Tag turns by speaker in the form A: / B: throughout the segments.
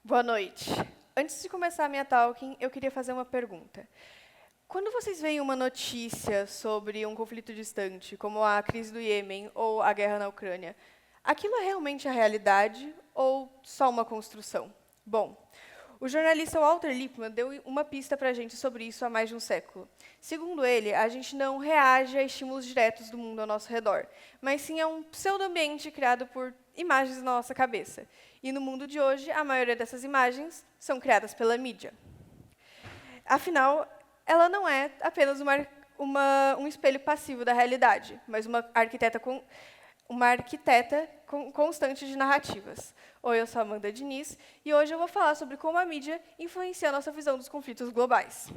A: Boa noite. Antes de começar a minha talking, eu queria fazer uma pergunta. Quando vocês veem uma notícia sobre um conflito distante, como a crise do Iêmen ou a guerra na Ucrânia, aquilo é realmente a realidade ou só uma construção? Bom, o jornalista Walter Lippmann deu uma pista para a gente sobre isso há mais de um século. Segundo ele, a gente não reage a estímulos diretos do mundo ao nosso redor, mas sim a um pseudo-ambiente criado por imagens na nossa cabeça. E no mundo de hoje, a maioria dessas imagens são criadas pela mídia. Afinal, ela não é apenas um espelho passivo da realidade, mas uma arquiteta constante de narrativas. Oi, eu sou a Amanda Diniz, e hoje eu vou falar sobre como a mídia influencia a nossa visão dos conflitos globais.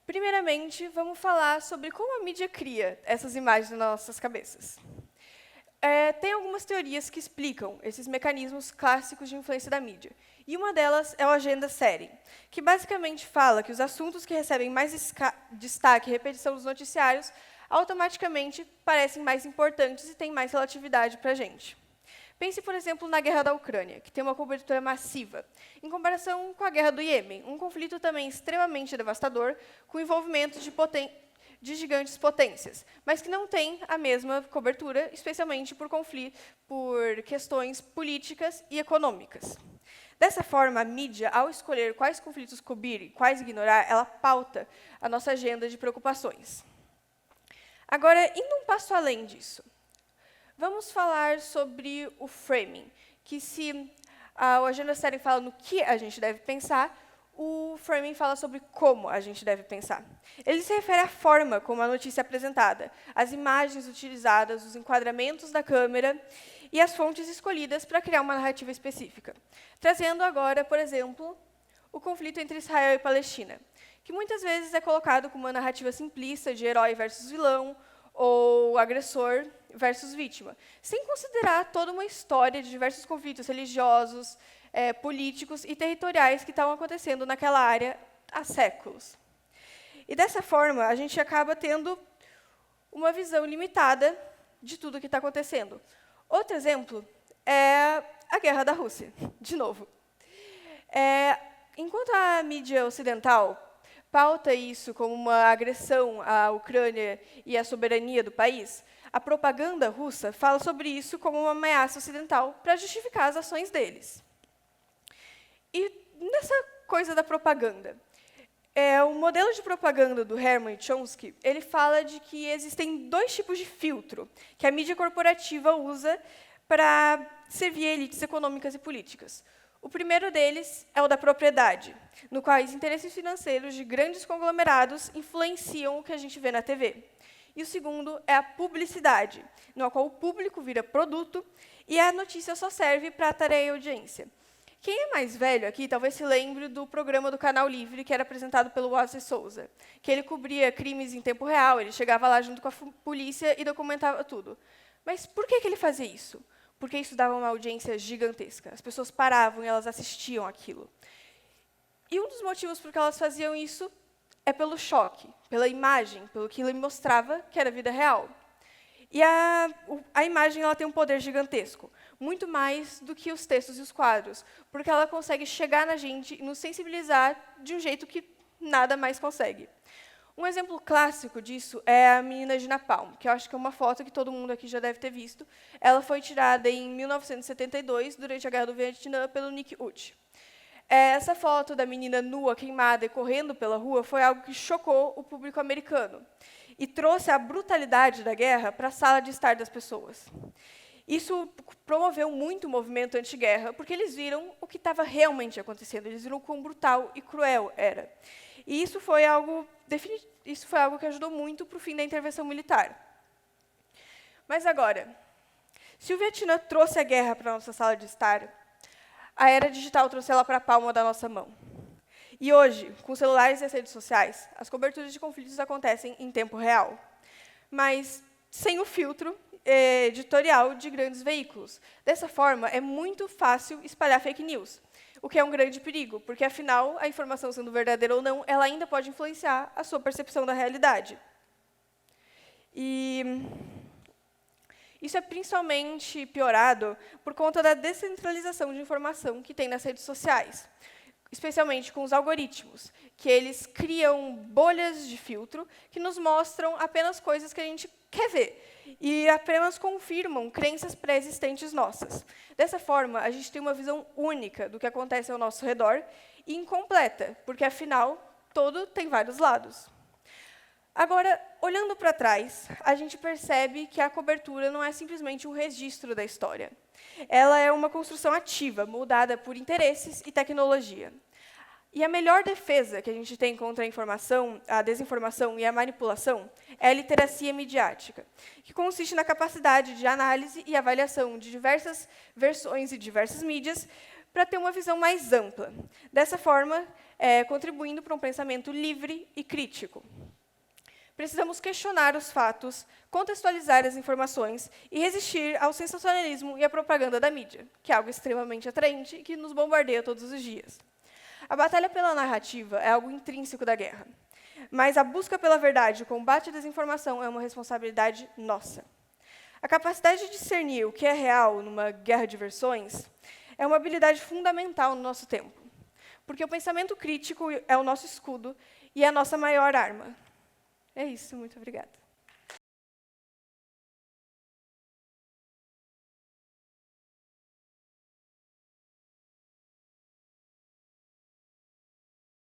A: Primeiramente, vamos falar sobre como a mídia cria essas imagens nas nossas cabeças. Tem algumas teorias que explicam esses mecanismos clássicos de influência da mídia. E uma delas é o agenda setting, que basicamente fala que os assuntos que recebem mais destaque e repetição dos noticiários automaticamente parecem mais importantes e têm mais relatividade para a gente. Pense, por exemplo, na guerra da Ucrânia, que tem uma cobertura massiva, em comparação com a guerra do Iêmen, um conflito também extremamente devastador, com envolvimento de gigantes potências, mas que não tem a mesma cobertura, especialmente por questões políticas e econômicas. Dessa forma, a mídia, ao escolher quais conflitos cobrir e quais ignorar, ela pauta a nossa agenda de preocupações. Agora, indo um passo além disso, vamos falar sobre o framing, que se o agenda setting fala no que a gente deve pensar, o framing fala sobre como a gente deve pensar. Ele se refere à forma como a notícia é apresentada, as imagens utilizadas, os enquadramentos da câmera e as fontes escolhidas para criar uma narrativa específica. Trazendo agora, por exemplo, o conflito entre Israel e Palestina, que muitas vezes é colocado como uma narrativa simplista de herói versus vilão, ou agressor versus vítima, sem considerar toda uma história de diversos conflitos religiosos, políticos e territoriais que estavam acontecendo naquela área há séculos. E, dessa forma, a gente acaba tendo uma visão limitada de tudo o que está acontecendo. Outro exemplo é a guerra da Rússia, de novo. Enquanto a mídia ocidental pauta isso como uma agressão à Ucrânia e à soberania do país, a propaganda russa fala sobre isso como uma ameaça ocidental para justificar as ações deles. E nessa coisa da propaganda, o modelo de propaganda do Hermann Chomsky, ele fala de que existem dois tipos de filtro que a mídia corporativa usa para servir elites econômicas e políticas. O primeiro deles é o da propriedade, no qual os interesses financeiros de grandes conglomerados influenciam o que a gente vê na TV. E o segundo é a publicidade, no qual o público vira produto e a notícia só serve para atrair a audiência. Quem é mais velho aqui talvez se lembre do programa do Canal Livre, que era apresentado pelo Wallace Souza, que ele cobria crimes em tempo real, ele chegava lá junto com a polícia e documentava tudo. Mas por que ele fazia isso? Porque isso dava uma audiência gigantesca. As pessoas paravam e elas assistiam aquilo. E um dos motivos por que elas faziam isso é pelo choque, pela imagem, pelo que ele mostrava que era a vida real. E a imagem ela tem um poder gigantesco, muito mais do que os textos e os quadros, porque ela consegue chegar na gente e nos sensibilizar de um jeito que nada mais consegue. Um exemplo clássico disso é a menina de Napalm, que eu acho que é uma foto que todo mundo aqui já deve ter visto. Ela foi tirada em 1972, durante a Guerra do Vietnã, pelo Nick Ut. Essa foto da menina nua, queimada e correndo pela rua foi algo que chocou o público americano e trouxe a brutalidade da guerra para a sala de estar das pessoas. Isso promoveu muito o movimento anti-guerra, porque eles viram o que estava realmente acontecendo, eles viram o quão brutal e cruel era. E isso foi algo que ajudou muito para o fim da intervenção militar. Mas agora, se o Vietnã trouxe a guerra para a nossa sala de estar, a era digital trouxe ela para a palma da nossa mão. E hoje, com celulares e as redes sociais, as coberturas de conflitos acontecem em tempo real, mas sem o filtro editorial de grandes veículos. Dessa forma, é muito fácil espalhar fake news, o que é um grande perigo, porque, afinal, a informação sendo verdadeira ou não, ela ainda pode influenciar a sua percepção da realidade. E Isso é principalmente piorado por conta da descentralização de informação que tem nas redes sociais, especialmente com os algoritmos, que eles criam bolhas de filtro que nos mostram apenas coisas que a gente quer ver e apenas confirmam crenças pré-existentes nossas. Dessa forma, a gente tem uma visão única do que acontece ao nosso redor e incompleta, porque, afinal, todo tem vários lados. Agora, olhando para trás, a gente percebe que a cobertura não é simplesmente um registro da história. Ela é uma construção ativa, moldada por interesses e tecnologia. E a melhor defesa que a gente tem contra a informação, a desinformação e a manipulação é a literacia midiática, que consiste na capacidade de análise e avaliação de diversas versões e diversas mídias para ter uma visão mais ampla. Dessa forma, contribuindo para um pensamento livre e crítico. Precisamos questionar os fatos, contextualizar as informações e resistir ao sensacionalismo e à propaganda da mídia, que é algo extremamente atraente e que nos bombardeia todos os dias. A batalha pela narrativa é algo intrínseco da guerra, mas a busca pela verdade e o combate à desinformação é uma responsabilidade nossa. A capacidade de discernir o que é real numa guerra de versões é uma habilidade fundamental no nosso tempo, porque o pensamento crítico é o nosso escudo e é a nossa maior arma. É isso, muito obrigada.